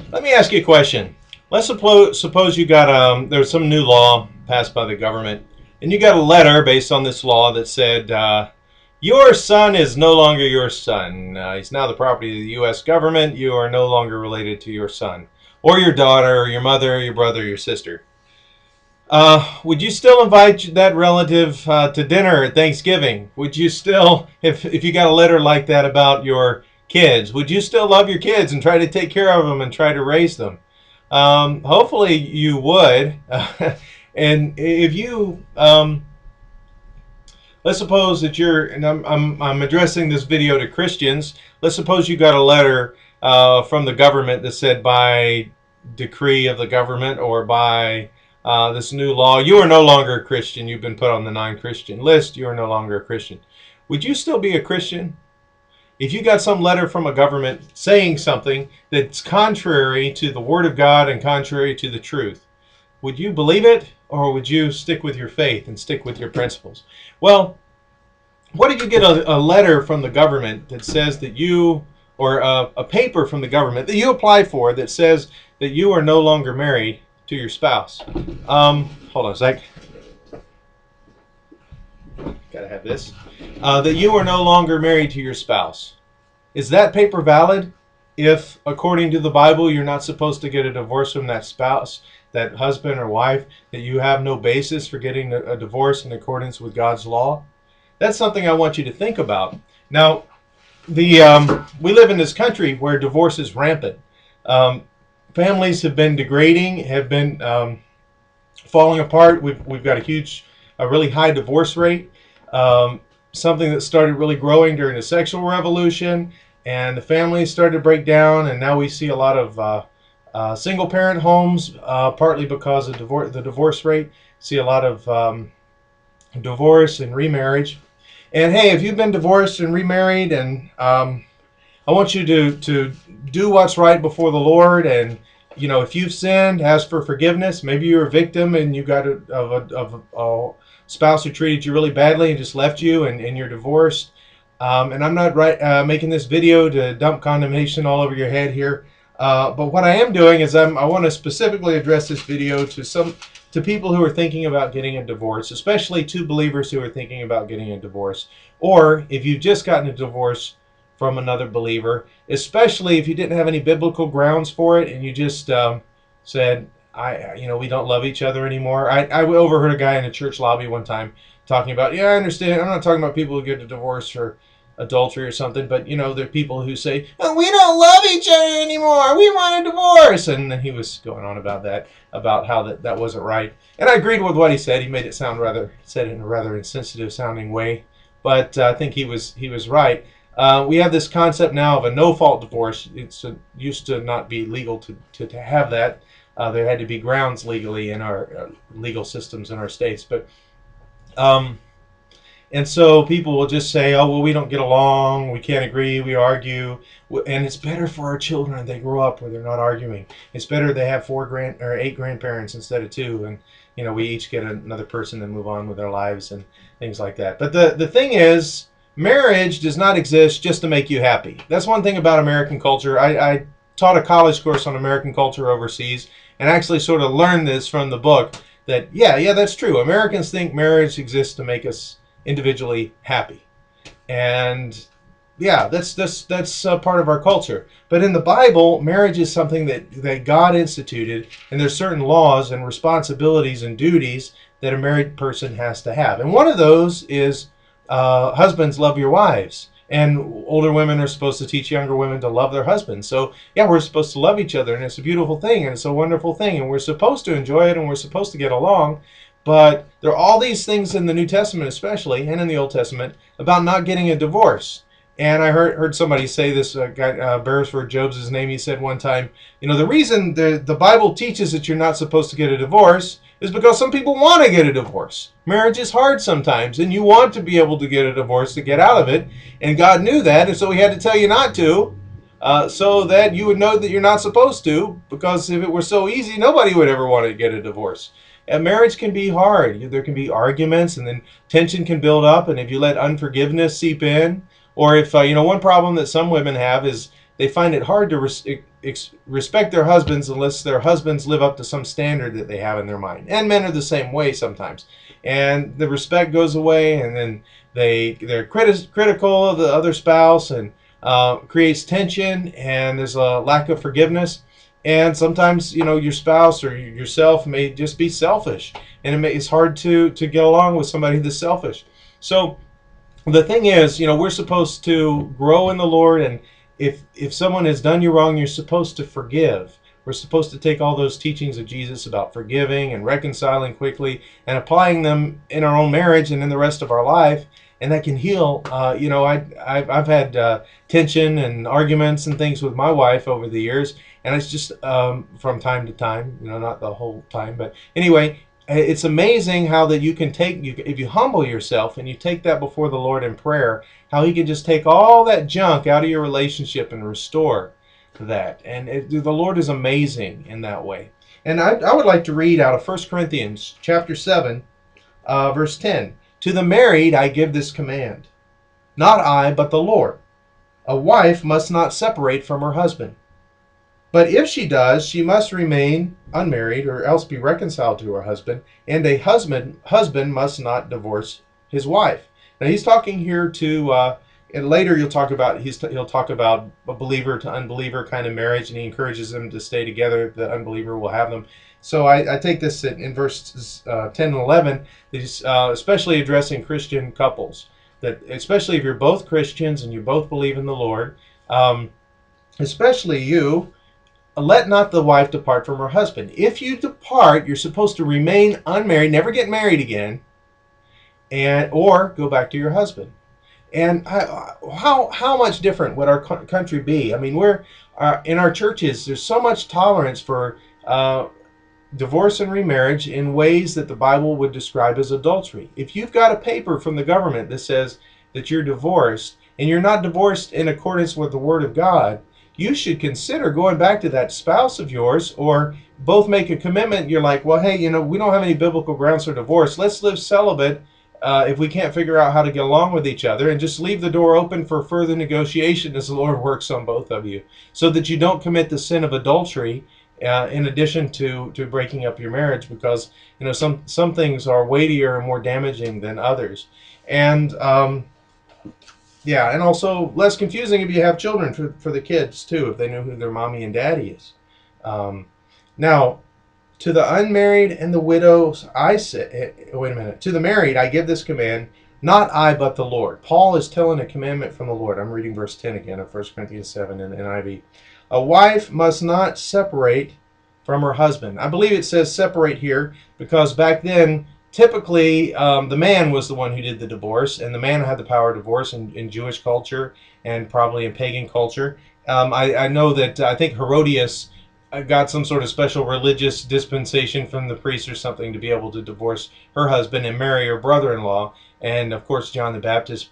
Let me ask you a question. Let's suppose you got there's some new law passed by the government, and you got a letter based on this law that said your son is no longer your son. He's now the property of the U.S. government. You are no longer related to your son, or your daughter, or your mother, or your brother, or your sister. Would you still invite that relative to dinner at Thanksgiving? Would you still, if you got a letter like that about your kids, would you still love your kids and try to take care of them and try to raise them? Hopefully you would. And if you, let's suppose that you're, and I'm addressing this video to Christians. Let's suppose you got a letter from the government that said by decree of the government or by this new law, you are no longer a Christian. You've been put on the non-Christian list. You are no longer a Christian. Would you still be a Christian? If you got some letter from a government saying something that's contrary to the Word of God and contrary to the truth, would you believe it, or would you stick with your faith and stick with your principles? Well, what if you get a letter from the government that says that you, or a paper from the government that you apply for that says that you are no longer married to your spouse? Hold on a sec. Gotta have this. That you are no longer married to your spouse. Is that paper valid if, according to the Bible, you're not supposed to get a divorce from that spouse, that husband or wife, that you have no basis for getting a divorce in accordance with God's law? That's something I want you to think about. Now, we live in this country where divorce is rampant. Families have been degrading, have been falling apart. We've got a really high divorce rate. Something that started really growing during the sexual revolution, and the families started to break down, and now we see a lot of single parent homes, partly because of the divorce rate. See a lot of divorce and remarriage. And hey, if you've been divorced and remarried, and I want you to do what's right before the Lord. And if you've sinned, ask for forgiveness. Maybe you're a victim and you got a spouse who treated you really badly and just left you, and you're divorced. And I'm not making this video to dump condemnation all over your head here. But what I am doing is I want to specifically address this video to people who are thinking about getting a divorce, especially to believers who are thinking about getting a divorce, or if you've just gotten a divorce from another believer, especially if you didn't have any biblical grounds for it and you just said, we don't love each other anymore. I overheard a guy in a church lobby one time talking about, yeah, I understand. I'm not talking about people who get a divorce for adultery or something, but there are people who say, oh, we don't love each other anymore. We want a divorce. And he was going on about that, about how that wasn't right. And I agreed with what he said. He made it said it in a rather insensitive sounding way, but I think he was right. We have this concept now of a no-fault divorce. It used to not be legal to have that. There had to be grounds legally in our legal systems in our states. But and so people will just say, oh, well, we don't get along, we can't agree, we argue, and it's better for our children they grow up where they're not arguing. It's better they have 8 grandparents instead of 2, and we each get another person and move on with our lives and things like that. But the thing is, marriage does not exist just to make you happy. That's one thing about American culture. I taught a college course on American culture overseas, and actually sort of learned this from the book, that yeah, that's true. Americans think marriage exists to make us individually happy, and yeah, that's part of our culture. But in the Bible, marriage is something that God instituted, and there's certain laws and responsibilities and duties that a married person has to have. And one of those is husbands, love your wives. And older women are supposed to teach younger women to love their husbands. So yeah, we're supposed to love each other, and it's a beautiful thing, and it's a wonderful thing, and we're supposed to enjoy it, and we're supposed to get along. But there are all these things in the New Testament especially, and in the Old Testament, about not getting a divorce. And I heard somebody say this, guy, Beresford Jobs' his name, he said one time, the reason the Bible teaches that you're not supposed to get a divorce is because some people want to get a divorce. Marriage is hard sometimes, and you want to be able to get a divorce to get out of it. And God knew that, and so he had to tell you not to, so that you would know that you're not supposed to, because if it were so easy, nobody would ever want to get a divorce. And marriage can be hard. There can be arguments, and then tension can build up, and if you let unforgiveness seep in, or if, one problem that some women have is they find it hard to respect their husbands unless their husbands live up to some standard that they have in their mind. And men are the same way sometimes. And the respect goes away, and then they're critical of the other spouse, and creates tension, and there's a lack of forgiveness. And sometimes, your spouse or yourself may just be selfish, and it's hard to get along with somebody that's selfish. So the thing is, we're supposed to grow in the Lord, and if someone has done you wrong, you're supposed to forgive. We're supposed to take all those teachings of Jesus about forgiving and reconciling quickly and applying them in our own marriage and in the rest of our life, and that can heal. I've had tension and arguments and things with my wife over the years, and it's just from time to time, not the whole time, but anyway. It's amazing how that you can if you humble yourself and you take that before the Lord in prayer, how He can just take all that junk out of your relationship and restore that. And the Lord is amazing in that way. And I would like to read out of 1 Corinthians chapter 7, verse 10. To the married I give this command, not I, but the Lord. A wife must not separate from her husband. But if she does, she must remain unmarried or else be reconciled to her husband, and a husband must not divorce his wife. Now he's talking here to, and later he'll talk about a believer to unbeliever kind of marriage, and he encourages them to stay together. The unbeliever will have them. So I take this in verses 10 and 11, especially addressing Christian couples, that especially if you're both Christians and you both believe in the Lord, especially you, let not the wife depart from her husband. If you depart, you're supposed to remain unmarried, never get married again, or go back to your husband. And how much different would our country be? I mean, we're in our churches, there's so much tolerance for divorce and remarriage in ways that the Bible would describe as adultery. If you've got a paper from the government that says that you're divorced, and you're not divorced in accordance with the Word of God, you should consider going back to that spouse of yours, or both make a commitment. You're like, well, hey, we don't have any biblical grounds for divorce. Let's live celibate if we can't figure out how to get along with each other, and just leave the door open for further negotiation as the Lord works on both of you, so that you don't commit the sin of adultery in addition to breaking up your marriage, because some things are weightier and more damaging than others. And and also less confusing if you have children for the kids too, if they know who their mommy and daddy is. Now, to the unmarried and the widows, I say, wait a minute, to the married I give this command, not I, but the Lord. Paul is telling a commandment from the Lord. I'm reading verse 10 again of 1 Corinthians 7 in NIV. A wife must not separate from her husband. I believe it says separate here because back then, typically, the man was the one who did the divorce, and the man had the power to divorce in Jewish culture and probably in pagan culture. I know that I think Herodias got some sort of special religious dispensation from the priest or something to be able to divorce her husband and marry her brother-in-law. And of course, John the Baptist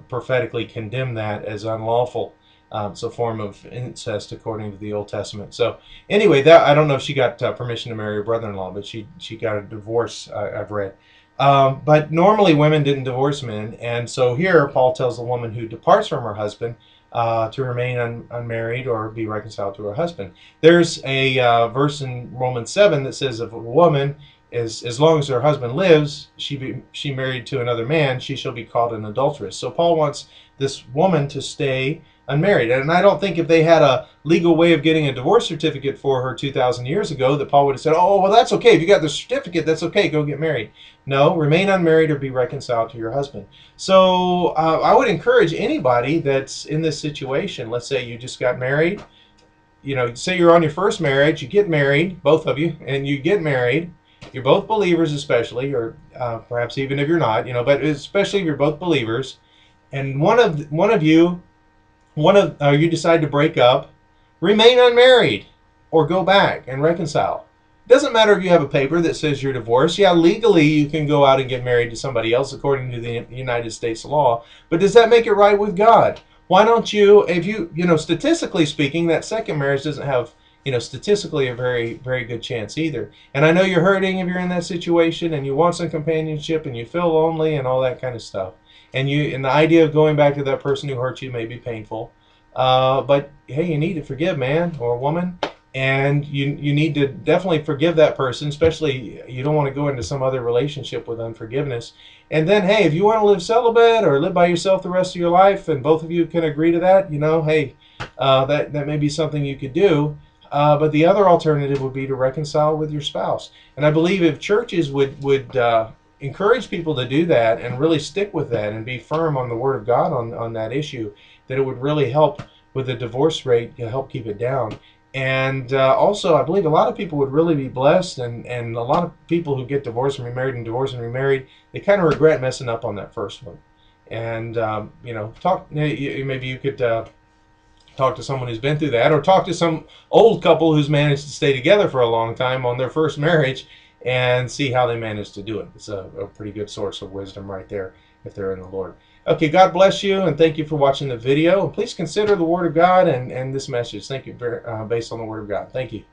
prophetically condemned that as unlawful. It's a form of incest according to the Old Testament. So anyway, that I don't know if she got permission to marry her brother-in-law, but she got a divorce, I've read. But normally women didn't divorce men, and so here Paul tells the woman who departs from her husband to remain unmarried or be reconciled to her husband. There's a verse in Romans 7 that says if a woman as long as her husband lives, she married to another man, she shall be called an adulteress. So Paul wants this woman to stay unmarried. And I don't think if they had a legal way of getting a divorce certificate for her 2,000 years ago that Paul would have said, oh, well, that's okay. If you got the certificate, that's okay. Go get married. No, remain unmarried or be reconciled to your husband. So I would encourage anybody that's in this situation, let's say you just got married, say you're on your first marriage, you get married, both of you, and you get married. You're both believers especially, or perhaps even if you're not, but especially if you're both believers, and you decide to break up, remain unmarried or go back and reconcile. It doesn't matter if you have a paper that says you're divorced. Yeah, legally you can go out and get married to somebody else according to the United States law, but does that make it right with God? Why don't you, if statistically speaking, that second marriage doesn't have, statistically a very, very good chance either. And I know you're hurting if you're in that situation and you want some companionship and you feel lonely and all that kind of stuff. And the idea of going back to that person who hurt you may be painful. But hey, you need to forgive, man or woman, and you need to definitely forgive that person. Especially, you don't want to go into some other relationship with unforgiveness. And then, hey, if you want to live celibate or live by yourself the rest of your life, and both of you can agree to that, hey, that may be something you could do. But the other alternative would be to reconcile with your spouse. And I believe if churches would encourage people to do that and really stick with that and be firm on the Word of God on that issue, that it would really help with the divorce rate, to help keep it down. And also, I believe a lot of people would really be blessed, and a lot of people who get divorced and remarried and divorced and remarried, they kind of regret messing up on that first one. And maybe you could talk to someone who's been through that, or talk to some old couple who's managed to stay together for a long time on their first marriage and see how they managed to do it. It's a pretty good source of wisdom right there if they're in the Lord. Okay, God bless you, and thank you for watching the video. Please consider the Word of God and this message. Thank you, based on the Word of God. Thank you.